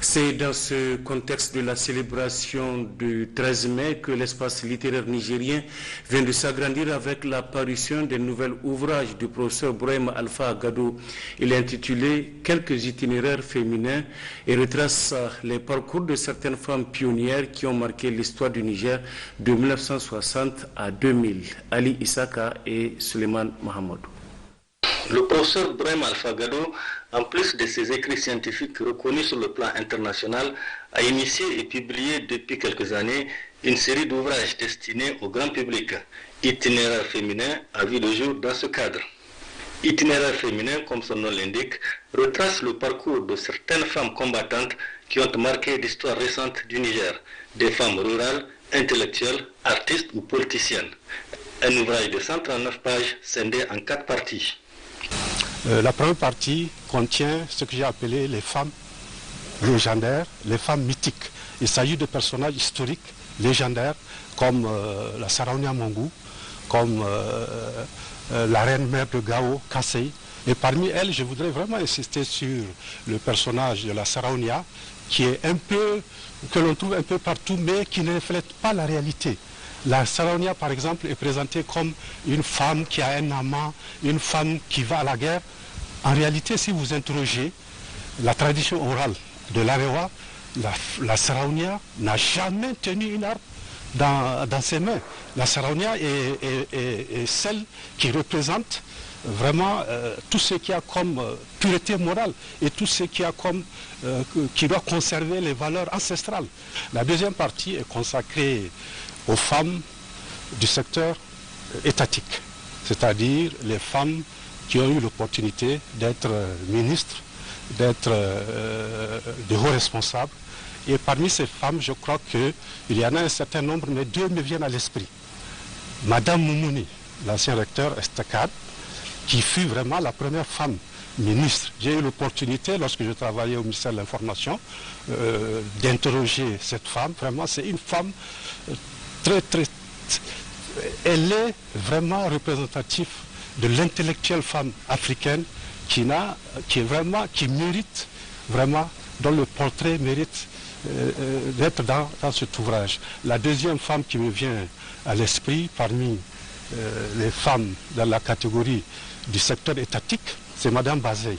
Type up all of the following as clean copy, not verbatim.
C'est dans ce contexte de la célébration du 13 mai que l'espace littéraire nigérien vient de s'agrandir avec la parution d'un nouvel ouvrage du professeur Brahim Alpha Gado. Il est intitulé « Quelques itinéraires féminins » et retrace les parcours de certaines femmes pionnières qui ont marqué l'histoire du Niger de 1960 à 2000. Ali Issaka et Suleiman Mahamadou. Le professeur Brahim Alpha Gado, en plus de ses écrits scientifiques reconnus sur le plan international, a initié et publié depuis quelques années une série d'ouvrages destinés au grand public. Itinéraire féminin a vu le jour dans ce cadre. Itinéraire féminin, comme son nom l'indique, retrace le parcours de certaines femmes combattantes qui ont marqué l'histoire récente du Niger, des femmes rurales, intellectuelles, artistes ou politiciennes. Un ouvrage de 139 pages scindé en 4 parties. La première partie contient ce que j'ai appelé les femmes légendaires, les femmes mythiques. Il s'agit de personnages historiques légendaires comme la Saraounia Mongou, comme la reine mère de Gao, Kassei. Et parmi elles, je voudrais vraiment insister sur le personnage de la Saraounia, qui est un peu, que l'on trouve un peu partout, mais qui ne reflète pas la réalité. La Saraounia, par exemple, est présentée comme une femme qui a un amant, une femme qui va à la guerre. En réalité, si vous interrogez la tradition orale de l'Arewa, la Saraounia n'a jamais tenu une arme dans ses mains. La Saraounia est celle qui représente vraiment tout ce qui a comme pureté morale et tout ce qui a comme qui doit conserver les valeurs ancestrales. La deuxième partie est consacrée aux femmes du secteur étatique, c'est-à-dire les femmes qui ont eu l'opportunité d'être ministres, d'être de hauts responsables. Et parmi ces femmes, je crois qu'il y en a un certain nombre, mais deux me viennent à l'esprit. Madame Moumouni, l'ancien recteur Estakad, qui fut vraiment la première femme ministre. J'ai eu l'opportunité, lorsque je travaillais au ministère de l'Information, d'interroger cette femme. Vraiment, c'est une femme elle est vraiment représentative de l'intellectuelle femme africaine qui mérite vraiment, dont le portrait mérite d'être dans cet ouvrage. La deuxième femme qui me vient à l'esprit parmi les femmes dans la catégorie du secteur étatique, c'est Madame Bazey,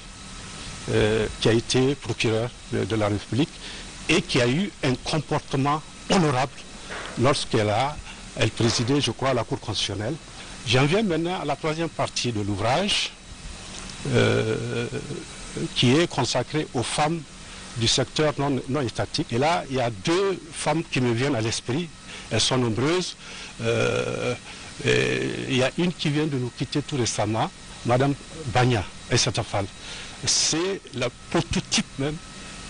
qui a été procureure de la République et qui a eu un comportement honorable lorsqu'elle présidait, je crois, la Cour constitutionnelle. J'en viens maintenant à la troisième partie de l'ouvrage, qui est consacrée aux femmes du secteur non étatique. Et là, il y a deux femmes qui me viennent à l'esprit. Elles sont nombreuses. Il y a une qui vient de nous quitter tout récemment, Madame Banya Essatafal. C'est le prototype même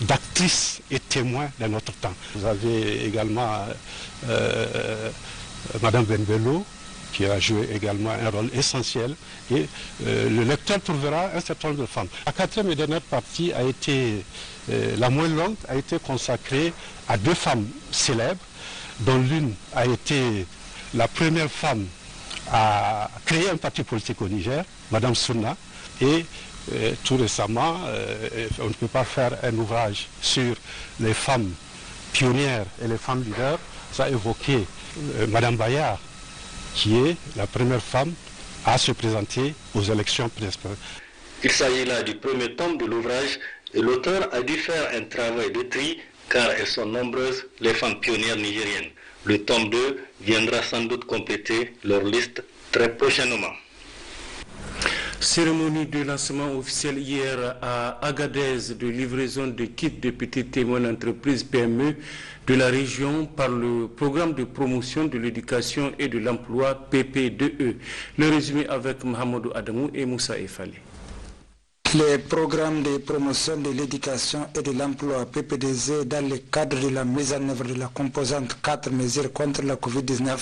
d'actrice et témoin de notre temps. Vous avez également Madame Benbello, qui a joué également un rôle essentiel, et le lecteur trouvera un certain nombre de femmes. La quatrième et dernière partie a été, la moins longue, a été consacrée à deux femmes célèbres, dont l'une a été la première femme à créer un parti politique au Niger, Madame Souna, et tout récemment, on ne peut pas faire un ouvrage sur les femmes pionnières et les femmes leaders, ça a évoqué Madame Bayard, qui est la première femme à se présenter aux élections présidentielles. Il s'agit là du premier tome de l'ouvrage et l'auteur a dû faire un travail de tri car elles sont nombreuses, les femmes pionnières nigériennes. Le tome 2 viendra sans doute compléter leur liste très prochainement. Cérémonie de lancement officiel hier à Agadez de livraison de kits de petites et moyennes entreprises PME de la région par le programme de promotion de l'éducation et de l'emploi PP2E. Le résumé avec Mohamedou Adamou et Moussa Efali. Les programmes de promotion de l'éducation et de l'emploi PP2E dans le cadre de la mise en œuvre de la composante 4 mesures contre la COVID-19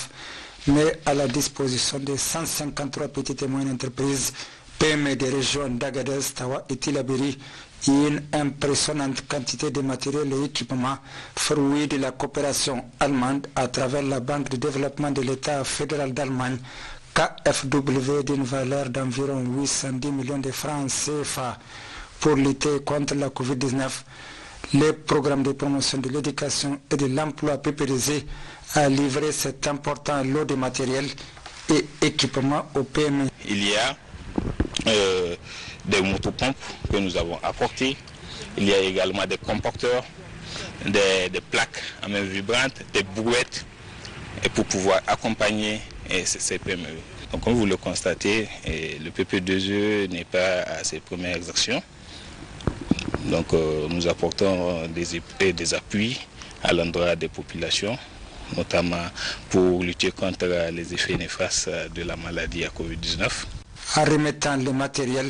met à la disposition de 153 petites et moyennes entreprises PME des régions d'Agadez, Tawa et Tilaberi une impressionnante quantité de matériel et équipements, fruits de la coopération allemande à travers la Banque de développement de l'État fédéral d'Allemagne, KfW, d'une valeur d'environ 810 millions de francs CFA pour lutter contre la COVID-19. Le programme de promotion de l'éducation et de l'emploi PPDZ a livré cet important lot de matériel et équipements au PME. Il y a des motopompes que nous avons apportées. Il y a également des comporteurs, des plaques à main vibrante, des brouettes et pour pouvoir accompagner ces PME. Donc comme vous le constatez, le PP2E n'est pas à ses premières actions. Donc nous apportons des appuis à l'endroit des populations, notamment pour lutter contre les effets néfastes de la maladie à Covid-19. En remettant le matériel,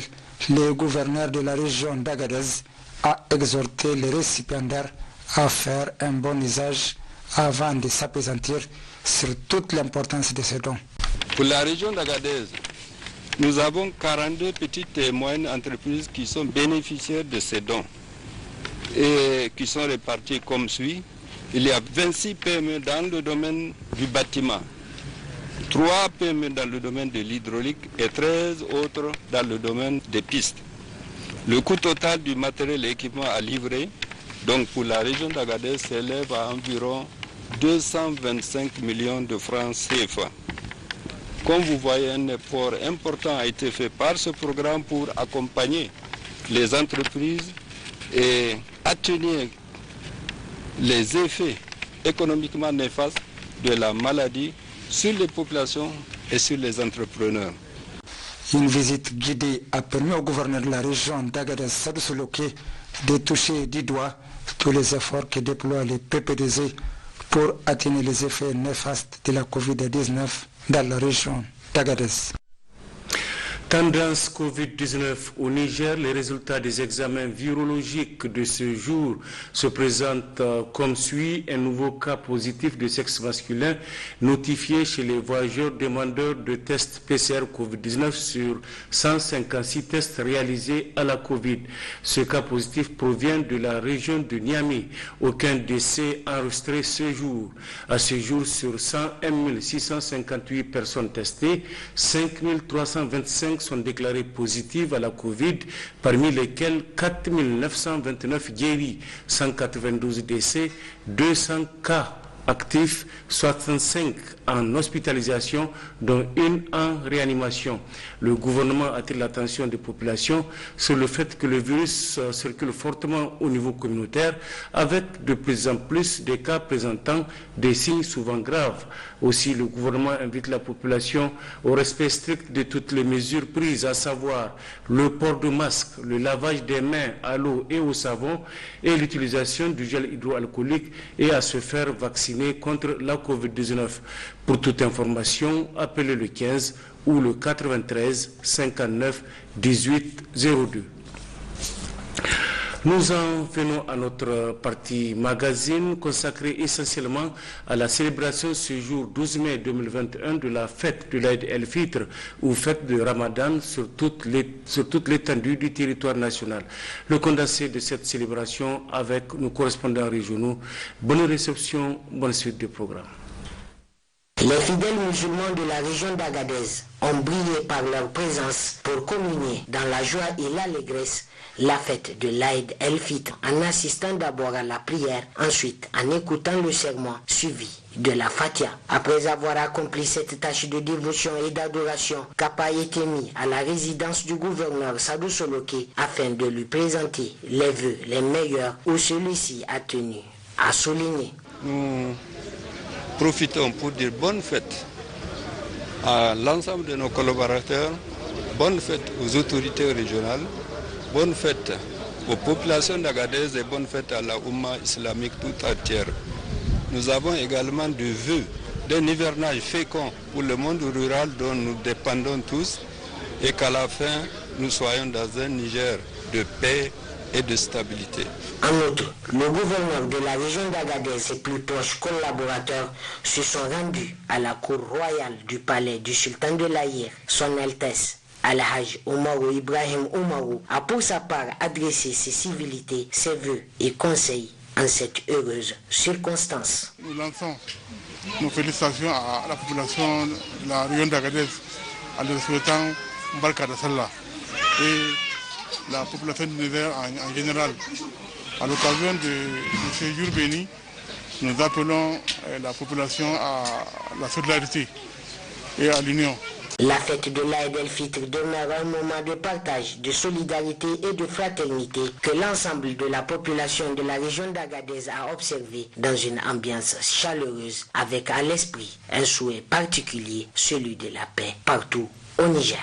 le gouverneur de la région d'Agadez a exhorté les récipiendaires à faire un bon usage avant de s'appesantir sur toute l'importance de ces dons. Pour la région d'Agadez, nous avons 42 petites et moyennes entreprises qui sont bénéficiaires de ces dons et qui sont réparties comme suit. Il y a 26 PME dans le domaine du bâtiment, 3 PME dans le domaine de l'hydraulique et 13 autres dans le domaine des pistes. Le coût total du matériel et équipement à livrer, donc pour la région d'Agadez, s'élève à environ 225 millions de francs CFA. Comme vous voyez, un effort important a été fait par ce programme pour accompagner les entreprises et atténuer les effets économiquement néfastes de la maladie sur les populations et sur les entrepreneurs. Une visite guidée a permis au gouverneur de la région d'Agadez, Sadou Soloké, de toucher du doigt tous les efforts que déploient les PPDZ pour atténuer les effets néfastes de la Covid-19 dans la région d'Agadez. Tendance Covid-19 au Niger, les résultats des examens virologiques de ce jour se présentent comme suit. Un nouveau cas positif de sexe masculin notifié chez les voyageurs demandeurs de tests PCR Covid-19 sur 156 tests réalisés à la Covid. Ce cas positif provient de la région de Niamey. Aucun décès enregistré ce jour. À ce jour, sur 101 658 personnes testées, 5 325 sont déclarées positives à la Covid, parmi lesquelles 4 929 guéris, 192 décès, 200 cas actifs, 65 en hospitalisation, dont une en réanimation. Le gouvernement attire l'attention des populations sur le fait que le virus circule fortement au niveau communautaire, avec de plus en plus de cas présentant des signes souvent graves. Aussi, le gouvernement invite la population au respect strict de toutes les mesures prises, à savoir le port de masque, le lavage des mains à l'eau et au savon et l'utilisation du gel hydroalcoolique, et à se faire vacciner contre la Covid-19. Pour toute information, appelez le 15 ou le 93 59 18 02. Nous en venons à notre partie magazine consacrée essentiellement à la célébration ce jour 12 mai 2021 de la fête de l'Aïd el-Fitr ou fête de Ramadan sur toute l'étendue du territoire national. Le condensé de cette célébration avec nos correspondants régionaux. Bonne réception, bonne suite du programme. Les fidèles musulmans de la région d'Agadez ont brillé par leur présence pour communier dans la joie et l'allégresse la fête de l'Aïd el-Fitr, en assistant d'abord à la prière, ensuite en écoutant le sermon suivi de la Fatiha. Après avoir accompli cette tâche de dévotion et d'adoration, Kappa a été mis à la résidence du gouverneur Sadou Soloké afin de lui présenter les vœux les meilleurs, où celui-ci a tenu à souligner. Nous profitons pour dire bonne fête à l'ensemble de nos collaborateurs, bonne fête aux autorités régionales, bonne fête aux populations d'Agadez et bonne fête à la Oumma islamique toute entière. Nous avons également des vœux d'un hivernage fécond pour le monde rural dont nous dépendons tous, et qu'à la fin, nous soyons dans un Niger de paix et de stabilité. En outre, le gouverneur de la région d'Agadez et ses plus proches collaborateurs se sont rendus à la cour royale du palais du sultan de l'Aïr, son Altesse Al-Hajj Oumarou Ibrahim Oumarou, a pour sa part adressé ses civilités, ses vœux et conseils en cette heureuse circonstance. Nous lançons nos félicitations à la population de la région d'Agadez en leur souhaitant Mbarka de Sallah et la population du Niger en général À l'occasion de ce jour béni, nous appelons la population à la solidarité et à l'union. La fête de l'Aïd el-Fitr demeure un moment de partage, de solidarité et de fraternité que l'ensemble de la population de la région d'Agadez a observé dans une ambiance chaleureuse avec à l'esprit un souhait particulier, celui de la paix partout au Niger.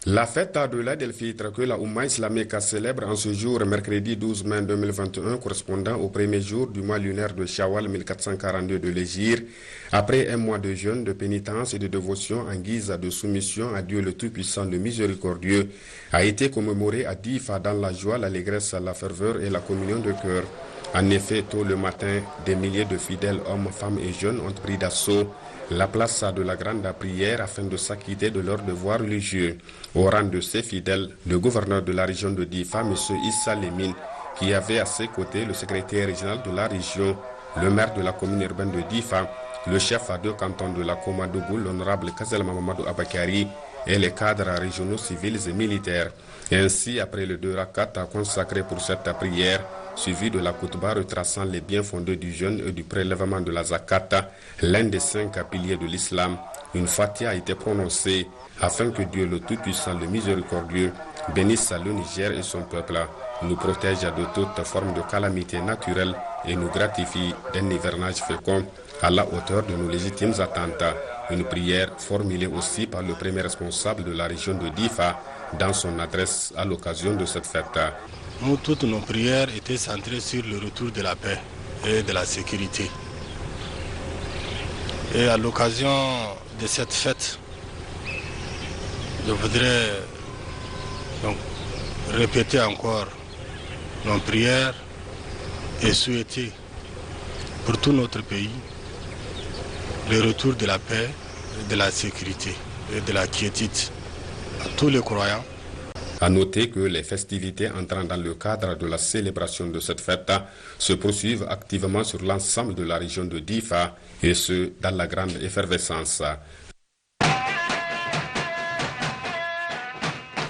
La fête de l'Aïd el-Fitr que la Oumma islamique célèbre en ce jour, mercredi 12 mai 2021, correspondant au premier jour du mois lunaire de Shawwal 1442 de l'Hégire, après un mois de jeûne, de pénitence et de dévotion en guise de soumission à Dieu le Tout-Puissant, le Miséricordieux, a été commémoré à Difa dans la joie, l'allégresse, la ferveur et la communion de cœur. En effet, tôt le matin, des milliers de fidèles hommes, femmes et jeunes ont pris d'assaut la place de la grande prière afin de s'acquitter de leurs devoirs religieux. Au rang de ces fidèles, le gouverneur de la région de Difa, M. Issa Lemine, qui avait à ses côtés le secrétaire régional de la région, le maire de la commune urbaine de Difa, le chef à 2 cantons de la Komadougou, l'honorable Kazel Mamadou Abakari, et les cadres régionaux civils et militaires. Ainsi, après les 2 rakats consacrés pour cette prière, suivi de la koutba retraçant les biens fondés du jeûne et du prélèvement de la zakat, l'un des 5 piliers de l'islam, une fatia a été prononcée afin que Dieu le Tout-Puissant, le Miséricordieux, bénisse le Niger et son peuple, nous protège de toute forme de calamité naturelle et nous gratifie d'un hivernage fécond à la hauteur de nos légitimes attentes. Une prière formulée aussi par le premier responsable de la région de Difa dans son adresse à l'occasion de cette fête. Nous, toutes nos prières étaient centrées sur le retour de la paix et de la sécurité. Et à l'occasion de cette fête, je voudrais donc répéter encore nos prières et souhaiter pour tout notre pays le retour de la paix, de la sécurité et de la quiétude à tous les croyants. À noter que les festivités entrant dans le cadre de la célébration de cette fête se poursuivent activement sur l'ensemble de la région de Difa et ce, dans la grande effervescence.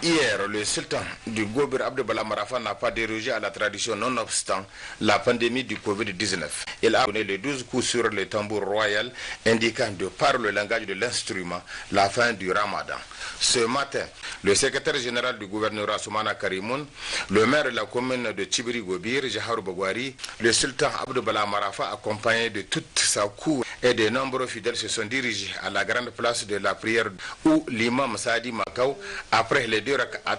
Hier, le sultan du Gobir Abdebala Marafa n'a pas dérogé à la tradition nonobstant la pandémie du Covid-19. Il a donné les 12 coups sur le tambour royal indiquant de par le langage de l'instrument la fin du Ramadan. Ce matin, le secrétaire général du gouvernorat Soumana Karimoun, le maire de la commune de Tchibiri-Gobir, Jahar Bagwari, le sultan Abdebala Marafa, accompagné de toute sa cour et de nombreux fidèles, se sont dirigés à la grande place de la prière où l'imam Saadi Makaw, après les 2 rak'at,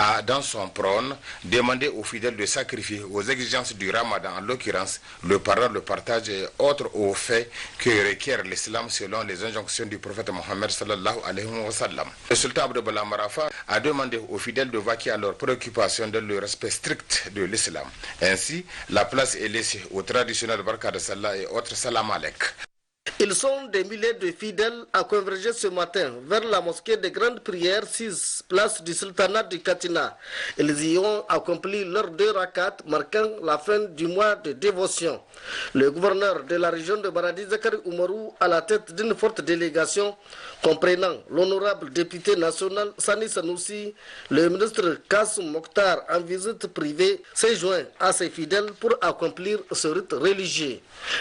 a, dans son prône, demandé aux fidèles de sacrifier aux exigences du Ramadan, en l'occurrence le pardon, le partage et autres aux faits que requiert l'islam selon les injonctions du prophète Mohammed sallallahu alayhi wa sallam. Le sultan Abdebala Marafa a demandé aux fidèles de vaquer à leurs préoccupations dans le respect strict de l'islam. Ainsi, la place est laissée aux traditionnels barka de Salah et autres salam alek. Ils sont des milliers de fidèles à converger ce matin vers la mosquée des grandes prières 6, place du sultanat du Katina. Ils y ont accompli leurs 2 rakats marquant la fin du mois de dévotion. Le gouverneur de la région de Maradi, Zakari Oumarou, à la tête d'une forte délégation comprenant l'honorable député national Sani Sanoussi, le ministre Kassoum Mokhtar en visite privée, s'est joint à ses fidèles pour accomplir ce rite religieux.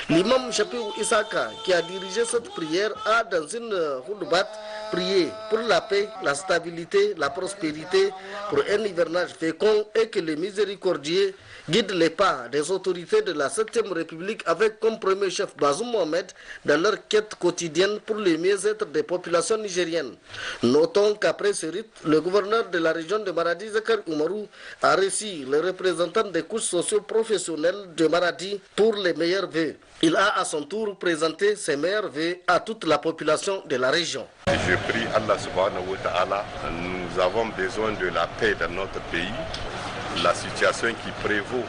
L'imam Chapiou Isaka, qui a dirigé cette prière, a dans une khutbat prié pour la paix, la stabilité, la prospérité, pour un hivernage fécond et que le miséricordieux guide les pas des autorités de la 7e République avec comme premier chef Bazoum Mohamed dans leur quête quotidienne pour le mieux-être des populations nigériennes. Notons qu'après ce rite, le gouverneur de la région de Maradi, Zakari Oumarou, a reçu les représentants des couches socio-professionnelles de Maradi pour les meilleurs vœux. Il a à son tour présenté ses meilleurs vœux à toute la population de la région. Je prie Allah subhanahu wa ta'ala, nous avons besoin de la paix dans notre pays. La situation qui prévaut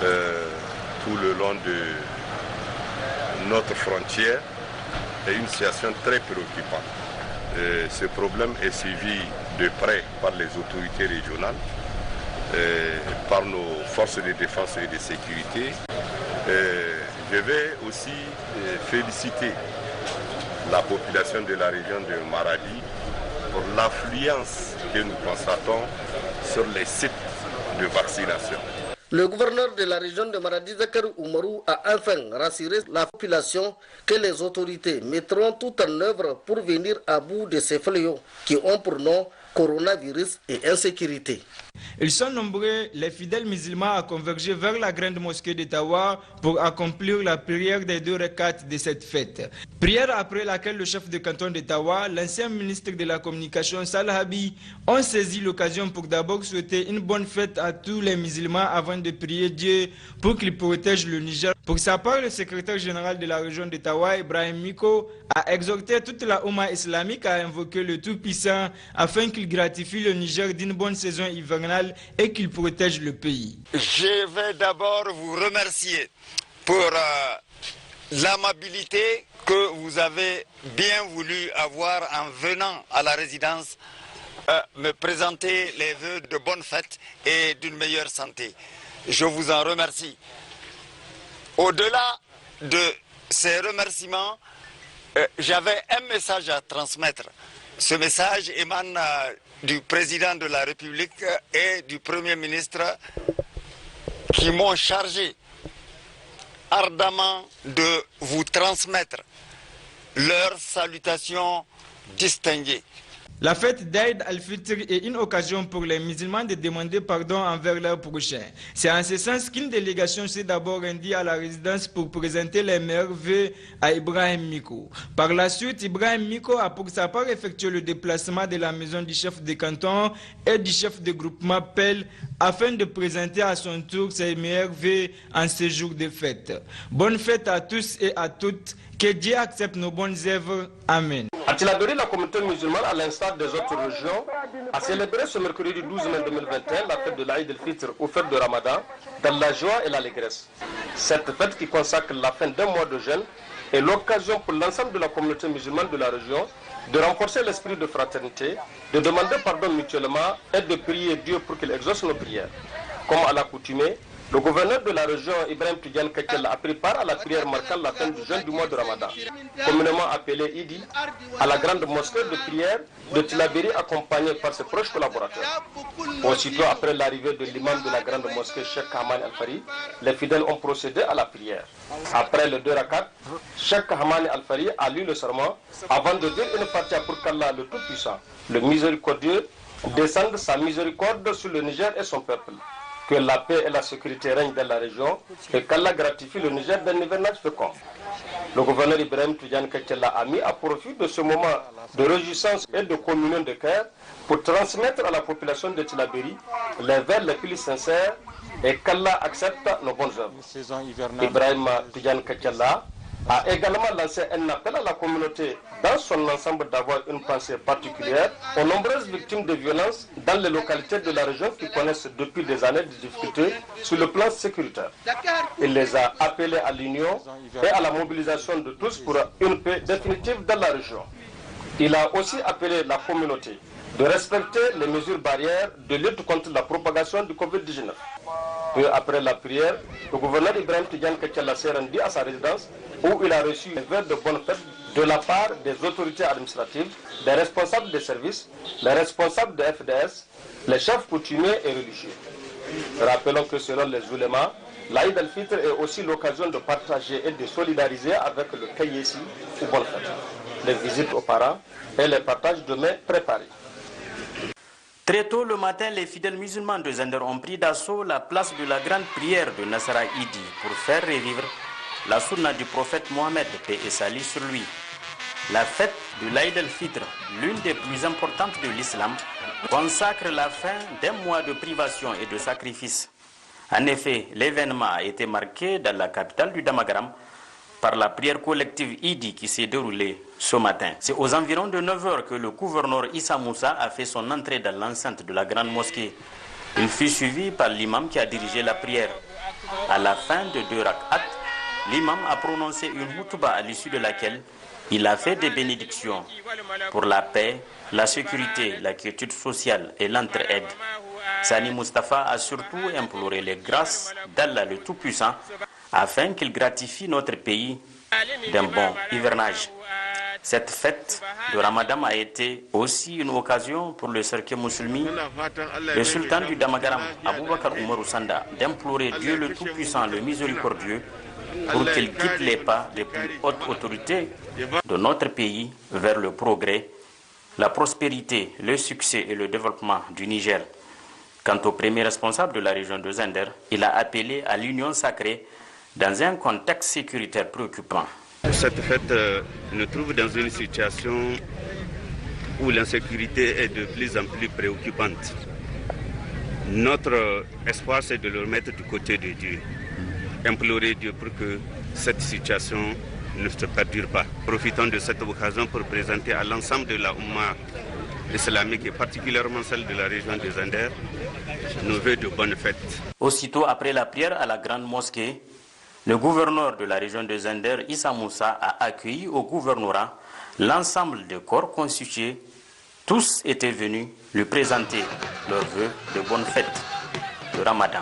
tout le long de notre frontière est une situation très préoccupante. Ce problème est suivi de près par les autorités régionales, par nos forces de défense et de sécurité. Je vais aussi féliciter la population de la région de Maradi pour l'affluence que nous constatons sur les sites de vaccination. Le gouverneur de la région de Maradi, Zakari Oumarou, a enfin rassuré la population que les autorités mettront tout en œuvre pour venir à bout de ces fléaux qui ont pour nom coronavirus et insécurité. Ils sont nombreux, les fidèles musulmans, à converger vers la grande mosquée d'Ottawa pour accomplir la prière des 2 rakats de cette fête. Prière après laquelle le chef de canton d'Ottawa, l'ancien ministre de la Communication Salah Habi, ont saisi l'occasion pour d'abord souhaiter une bonne fête à tous les musulmans avant de prier Dieu pour qu'il protège le Niger. Pour sa part, le secrétaire général de la région d'Ottawa, Ibrahim Miko, a exhorté toute la Oumma islamique à invoquer le Tout-Puissant afin qu'il gratifie le Niger d'une bonne saison hivernale et qu'il protège le pays. Je vais d'abord vous remercier pour l'amabilité que vous avez bien voulu avoir en venant à la résidence me présenter les vœux de bonne fête et d'une meilleure santé. Je vous en remercie. Au-delà de ces remerciements, j'avais un message à transmettre. Ce message émane du président de la République et du Premier ministre qui m'ont chargé ardemment de vous transmettre leurs salutations distinguées. La fête d'Aïd al-Fitr est une occasion pour les musulmans de demander pardon envers leurs prochains. C'est en ce sens qu'une délégation s'est d'abord rendue à la résidence pour présenter les meilleurs vœux à Ibrahim Miko. Par la suite, Ibrahim Miko a pour sa part effectué le déplacement de la maison du chef de canton et du chef de groupement PEL afin de présenter à son tour ses meilleurs vœux en ce jour de fête. Bonne fête à tous et à toutes. Que Dieu accepte nos bonnes œuvres. Amen. À Tillabéri, la communauté musulmane, à l'instar des autres régions, a célébré ce mercredi 12 mai 2021 la fête de l'Aïd el-Fitr ou fête de Ramadan dans la joie et l'allégresse. Cette fête qui consacre la fin d'un mois de jeûne est l'occasion pour l'ensemble de la communauté musulmane de la région de renforcer l'esprit de fraternité, de demander pardon mutuellement et de prier Dieu pour qu'il exauce nos prières. Comme à l'accoutumée, le gouverneur de la région, Ibrahim Tidiane Kekela, a pris part à la prière marquant la fin du jeûne du mois de Ramadan, communément appelé Idi, à la grande mosquée de prière de Tillabéri, accompagné par ses proches collaborateurs. Aussitôt après l'arrivée de l'imam de la grande mosquée, Cheikh Hamani Al-Fari, les fidèles ont procédé à la prière. Après les 2 rakats, Cheikh Hamani Al-Fari a lu le serment avant de dire une partie pour qu'Allah, le Tout-Puissant, le Miséricordieux, descende sa miséricorde sur le Niger et son peuple. Que la paix et la sécurité règnent dans la région et qu'Allah gratifie le Niger d'un hivernage fécond. Le gouverneur Ibrahim Tidiane Kekela a mis à profit de ce moment de réjouissance et de communion de cœur pour transmettre à la population de Tillabéri les vœux les plus sincères et qu'Allah accepte nos bonnes œuvres. Ibrahim Tidiane Kekela a également lancé un appel à la communauté dans son ensemble d'avoir une pensée particulière aux nombreuses victimes de violences dans les localités de la région qui connaissent depuis des années de difficultés sur le plan sécuritaire. Il les a appelés à l'union et à la mobilisation de tous pour une paix définitive dans la région. Il a aussi appelé la communauté de respecter les mesures barrières de lutte contre la propagation du Covid-19. Peu après la prière, le gouverneur Ibrahim Tidiane Kekela s'est rendu à sa résidence où il a reçu un verre de bonne fête de la part des autorités administratives, des responsables des services, les responsables de FDS, les chefs coutumiers et religieux. Rappelons que selon les oulémas, l'Aïd al-Fitr est aussi l'occasion de partager et de solidariser avec le Kayesi ou bonne fête, les visites aux parents et les partages de mets préparés. Très tôt le matin, les fidèles musulmans de Zender ont pris d'assaut la place de la grande prière de Nasara Idi pour faire revivre la sunna du prophète Mohammed, paix et salut sur lui. La fête de l'Aïd el-Fitr, l'une des plus importantes de l'islam, consacre la fin d'un mois de privation et de sacrifice. En effet, l'événement a été marqué dans la capitale du Damagaram par la prière collective Idi qui s'est déroulée ce matin. C'est aux environs de 9 h que le gouverneur Issa Moussa a fait son entrée dans l'enceinte de la grande mosquée. Il fut suivi par l'imam qui a dirigé la prière. À la fin de 2 rak'at, l'imam a prononcé une houtba à l'issue de laquelle il a fait des bénédictions pour la paix, la sécurité, la quiétude sociale et l'entraide. Sani Mustafa a surtout imploré les grâces d'Allah le Tout-Puissant afin qu'il gratifie notre pays d'un bon hivernage. Cette fête de Ramadan a été aussi une occasion pour le cercle musulman, le sultan du Damagaram, Aboubakar Oumarou Sanda, d'implorer Dieu le Tout-Puissant, le Miséricordieux, pour qu'il guide les pas des plus hautes autorités de notre pays vers le progrès, la prospérité, le succès et le développement du Niger. Quant au premier responsable de la région de Zender, il a appelé à l'union sacrée dans un contexte sécuritaire préoccupant. Cette fête nous trouve dans une situation où l'insécurité est de plus en plus préoccupante. Notre espoir, c'est de le mettre du côté de Dieu. Implorer Dieu pour que cette situation ne se perdure pas. Profitons de cette occasion pour présenter à l'ensemble de la Oumma islamique et particulièrement celle de la région de Zender nos vœux de bonnes fêtes. Aussitôt après la prière à la grande mosquée, le gouverneur de la région de Zender, Issa Moussa, a accueilli au gouvernorat l'ensemble des corps constitués. Tous étaient venus lui présenter leurs vœux de bonnes fêtes de Ramadan.